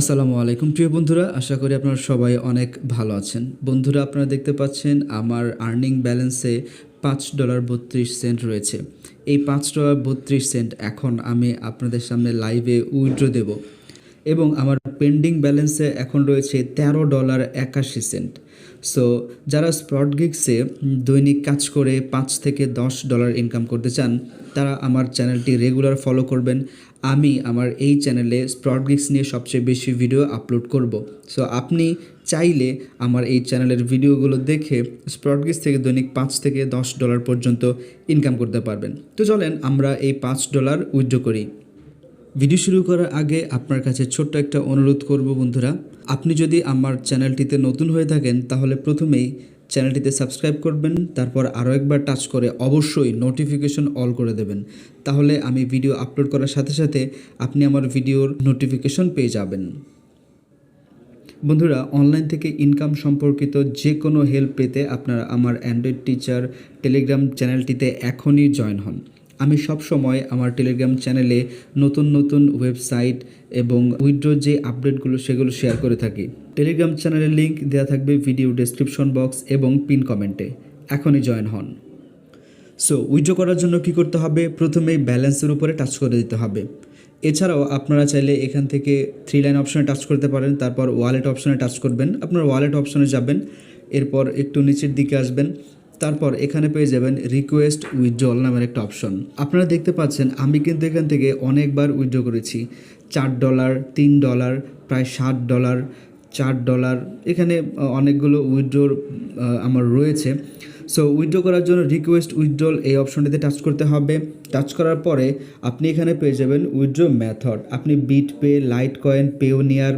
আসসালামু আলাইকুম প্রিয় বন্ধুরা, আশা করি আপনারা সবাই অনেক ভালো আছেন। বন্ধুরা, আপনারা দেখতে পাচ্ছেন আমার আর্নিং ব্যালেন্সে $5.32 রয়েছে। এই $5.32 এখন আমি আপনাদের সামনে লাইভে উইথড্র দেব এবং আমার পেন্ডিং ব্যালেন্সে এখন রয়েছে $13.81। সো যারা স্প্রটগিগসে দৈনিক কাজ করে $5 থেকে $10 ইনকাম করতে চান, তারা আমার চ্যানেলটি রেগুলার ফলো করবেন। আমি আমার এই চ্যানেলে স্প্রটগিগস নিয়ে সবচেয়ে বেশি ভিডিও আপলোড করব। সো আপনি চাইলে আমার এই চ্যানেলের ভিডিওগুলো দেখে স্প্রটগিগস থেকে দৈনিক $5 থেকে $10 পর্যন্ত ইনকাম করতে পারবেন। তো চলেন আমরা এই $5 উইথড্র করি। ভিডিও শুরু করার আগে আপনার কাছে ছোট্ট একটা অনুরোধ করব বন্ধুরা, আপনি যদি আমার চ্যানেলটিতে নতুন হয়ে থাকেন তাহলে প্রথমেই চ্যানেলটিতে সাবস্ক্রাইব করবেন, তারপর আরও একবার টাচ করে অবশ্যই নোটিফিকেশন অল করে দেবেন। তাহলে আমি ভিডিও আপলোড করার সাথে সাথে আপনি আমার ভিডিওর নোটিফিকেশন পেয়ে যাবেন। বন্ধুরা, অনলাইন থেকে ইনকাম সম্পর্কিত যে কোনো হেল্প পেতে আপনারা আমার অ্যান্ড্রয়েড টিচার টেলিগ্রাম চ্যানেলটিতে এখনই জয়েন হন। আমি সব সময় আমার টেলিগ্রাম চ্যানেলে নতুন নতুন ওয়েবসাইট এবং উইথড্র যে আপডেটগুলো সেগুলো শেয়ার করে থাকি। টেলিগ্রাম চ্যানেলের লিঙ্ক দেওয়া থাকবে ভিডিও ডেসক্রিপশন বক্স এবং পিন কমেন্টে। এখনই জয়েন হন। সো উইথড্র করার জন্য কি করতে হবে? প্রথমেই ব্যালেন্সের উপরে টাচ করে দিতে হবে। এছাড়াও আপনারা চাইলে এখান থেকে 3 লাইন অপশনে টাচ করতে পারেন, তারপর ওয়ালেট অপশনে টাচ করবেন। আপনার ওয়ালেট অপশনে যাবেন, এরপর একটু নিচের দিকে আসবেন, তারপর এখানে পেয়ে যাবেন রিকোয়েস্ট উইথড্রল নামের একটা অপশন। আপনারা দেখতে পাচ্ছেন আমি কিন্তু এখান থেকে অনেকবার উইথড্র করেছি। $4, $3, প্রায় $7, $4, এখানে অনেকগুলো উইথড্রর আমার রয়েছে। সো উইথড্র করার জন্য রিকোয়েস্ট উইথড্রল এই অপশনটিতে টাচ করতে হবে। টাচ করার পরে আপনি এখানে পেয়ে যাবেন উইথড্র মেথড। আপনি বিটপে, লাইট কয়েন, পেওনিয়ার,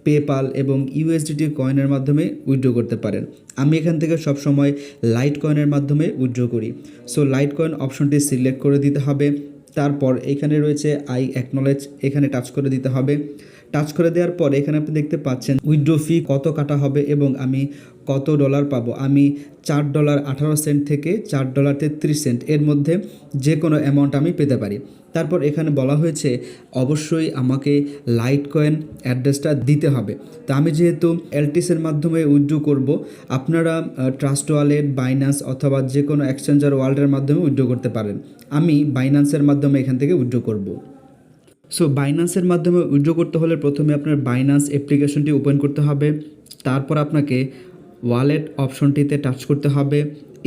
পেপাল এবং ইউএসডিটি কয়েনের মাধ্যমে উইথড্র করতে পারেন। আমি এখান থেকে সবসময় লাইট কয়েনের মাধ্যমে উইথড্র করি। সো লাইট কয়েন অপশনটি সিলেক্ট করে দিতে হবে। তারপর এখানে রয়েছে আই অ্যাকনলেজ, এখানে টাচ করে দিতে হবে। টাচ করে দেওয়ার পর এখানে আপনি দেখতে পাচ্ছেন উইথড্র ফি কত কাটা হবে এবং আমি কত ডলার পাবো। আমি $4.18 থেকে $4.33 এর মধ্যে যে কোনো অ্যামাউন্ট আমি পেতে পারি। তারপর এখানে বলা হয়েছে অবশ্যই আমাকে লাইট কয়েন অ্যাড্রেসটা দিতে হবে। তো আমি যেহেতু এলটিসের মাধ্যমে উইথড্র করব, আপনারা ট্রাস্ট ওয়ালেট, বাইন্যান্স অথবা যে কোনো এক্সচেঞ্জার ওয়ালেটের মাধ্যমে উইথড্র করতে পারেন। আমি বাইন্যান্সের মাধ্যমে এখান থেকে উইথড্র করব। সো বাইন্যান্সের মাধ্যমে উইথড্র করতে হলে প্রথমে আপনার বাইন্যান্স অ্যাপ্লিকেশনটি ওপেন করতে হবে। তারপর আপনাকে ওয়ালেট অপশনটিতে টাচ করতে হবে।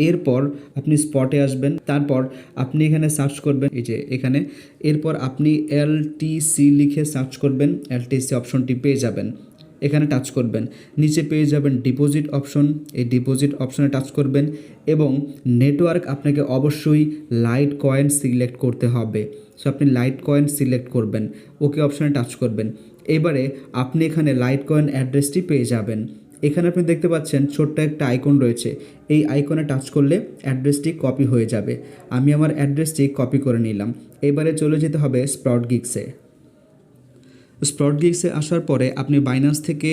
এরপর আপনি স্পটে আসবেন, তারপর আপনি এখানে সার্চ করবেন, এই যে এখানে। এরপর আপনি এলটিসি লিখে সার্চ করবেন, এলটিসি অপশনটি পেয়ে যাবেন। এখানে টাচ করবেন, নিচে পেয়ে যাবেন ডিপোজিট অপশন, এই ডিপোজিট অপশনে টাচ করবেন এবং নেটওয়ার্ক আপনাকে অবশ্যই লাইট কয়েন সিলেক্ট করতে হবে। সো আপনি লাইট কয়েন সিলেক্ট করবেন, ওকে অপশনে টাচ করবেন। এবারে আপনি এখানে লাইট কয়েন অ্যাড্রেসটি পেয়ে যাবেন। এখানে আপনি দেখতে পাচ্ছেন ছোট্ট একটা আইকন রয়েছে, এই আইকনে টাচ করলে অ্যাড্রেসটি কপি হয়ে যাবে। আমি আমার অ্যাড্রেসটি কপি করে নিলাম। এবারে চলে যেতে হবে স্প্রাউটগিগসে। স্প্রাউটগিগসে আসার পরে আপনি বাইন্যান্স থেকে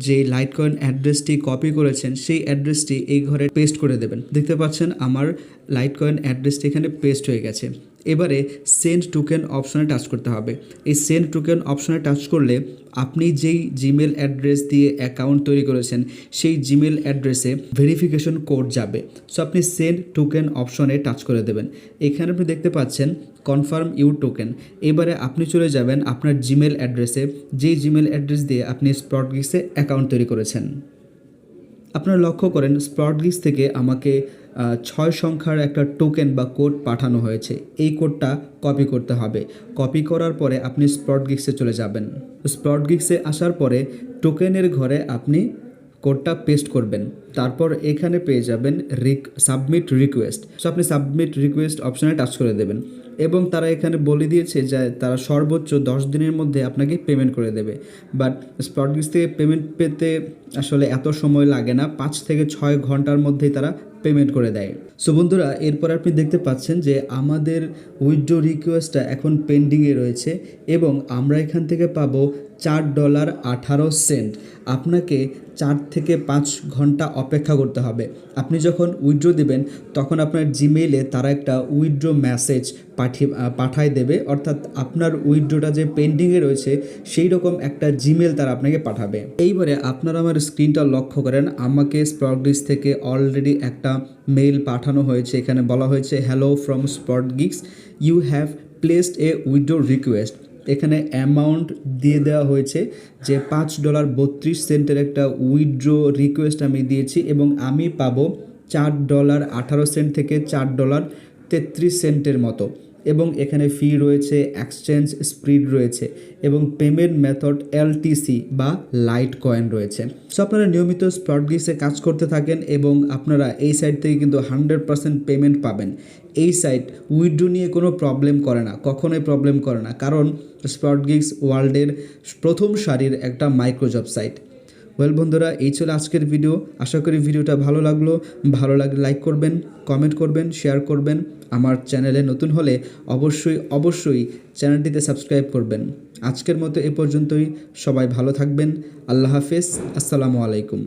যে লাইট কয়েন অ্যাড্রেসটি কপি করেছেন সেই অ্যাড্রেসটি এই ঘরে পেস্ট করে দেবেন। দেখতে পাচ্ছেন আমার লাইট কয়েন অ্যাড্রেসটি এখানে পেস্ট হয়ে গেছে। এবারে সেন্ড টোকেন অপশনে টাচ করতে হবে। এই সেন্ড টোকেন অপশনে টাচ করলে আপনি যেই জিমেল অ্যাড্রেস দিয়ে অ্যাকাউন্ট তৈরি করেছেন সেই জিমেল অ্যাড্রেসে ভেরিফিকেশন কোড যাবে। সো আপনি সেন্ড টোকেন অপশনে টাচ করে দেবেন। এখানে আপনি দেখতে পাচ্ছেন কনফার্ম ইউর টোকেন। এবারে আপনি চলে যাবেন আপনার জিমেল অ্যাড্রেসে, যেই জিমেল অ্যাড্রেস দিয়ে আপনি স্প্রাউটগিগসে অ্যাকাউন্ট তৈরি করেছেন। আপনারা লক্ষ্য করেন স্প্রাউটগিগস থেকে আমাকে 6 সংখ্যার একটা টোকেন বা কোড পাঠানো হয়েছে। এই কোডটা কপি করতে হবে। কপি করার পরে আপনি স্প্রাউটগিগসে চলে যাবেন। স্প্রাউটগিগসে আসার পরে টোকেনের ঘরে আপনি কোডটা পেস্ট করবেন। তারপর এখানে পেয়ে যাবেন সাবমিট রিকোয়েস্ট। সো আপনি সাবমিট রিকোয়েস্ট অপশানে টাচ করে দেবেন এবং তারা এখানে বলে দিয়েছে যে তারা সর্বোচ্চ 10 দিনের মধ্যে আপনাকে পেমেন্ট করে দেবে। বাট স্প্রাউটগিগস থেকে পেমেন্ট পেতে আসলে এত সময় লাগে না, 5 থেকে 6 ঘন্টার মধ্যেই তারা পেমেন্ট করে দেয়। সো বন্ধুরা, এরপর আপনি দেখতে পাচ্ছেন যে আমাদের উইথড্র রিকোয়েস্টটা এখন পেন্ডিংয়ে রয়েছে এবং আমরা এখান থেকে পাবো $4.18। আপনাকে 4 থেকে 5 ঘন্টা অপেক্ষা করতে হবে। আপনি যখন উইথড্র দিবেন তখন আপনার জিমেইলে তারা একটা উইথড্র মেসেজ পাঠায় দেবে, অর্থাৎ আপনার উইথড্রটা যে পেন্ডিংয়ে রয়েছে সেই রকম একটা জিমেল তারা আপনাকে পাঠাবে। এইবারে আপনারা আমার স্ক্রিনটা লক্ষ্য করেন, আমাকে স্প্রাউটগিগস থেকে অলরেডি একটা মেইল পাঠানো হয়েছে। এখানে বলা হয়েছে, hello from SproutGigs, you have placed a withdraw request. এখানে অ্যামাউন্ট দিয়ে দেওয়া হয়েছে যে $5.32 একটা উইথড্র রিকোয়েস্ট আমি দিয়েছি এবং আমি পাবো $4.18 থেকে $4.33 মতো। এবং এখানে ফি রয়েছে, এক্সচেঞ্জ স্প্রিড রয়েছে এবং পেমেন্ট মেথড এলটিসি বা লাইট কয়েন রয়েছে। সো আপনারা নিয়মিত স্প্রাউটগিগসে কাজ করতে থাকেন এবং আপনারা এই সাইট থেকে কিন্তু 100% পেমেন্ট পাবেন। এই সাইট উইথড্র নিয়ে কোনো প্রবলেম করে না, কখনোই প্রবলেম করে না, কারণ স্প্রাউটগিগস ওয়ার্ল্ডের প্রথম সারির একটা মাইক্রোজব সাইট। ওয়েল বন্ধুরা, এই ছিল আজকের ভিডিও। আশা করি ভিডিওটা ভালো লাগলে লাইক করবেন, কমেন্ট করবেন, শেয়ার করবেন। আমার চ্যানেলে নতুন হলে অবশ্যই চ্যানেলটিতে সাবস্ক্রাইব করবেন। আজকের মতো এ পর্যন্তই। সবাই ভালো থাকবেন। আল্লাহ হাফেজ। আসসালামু আলাইকুম।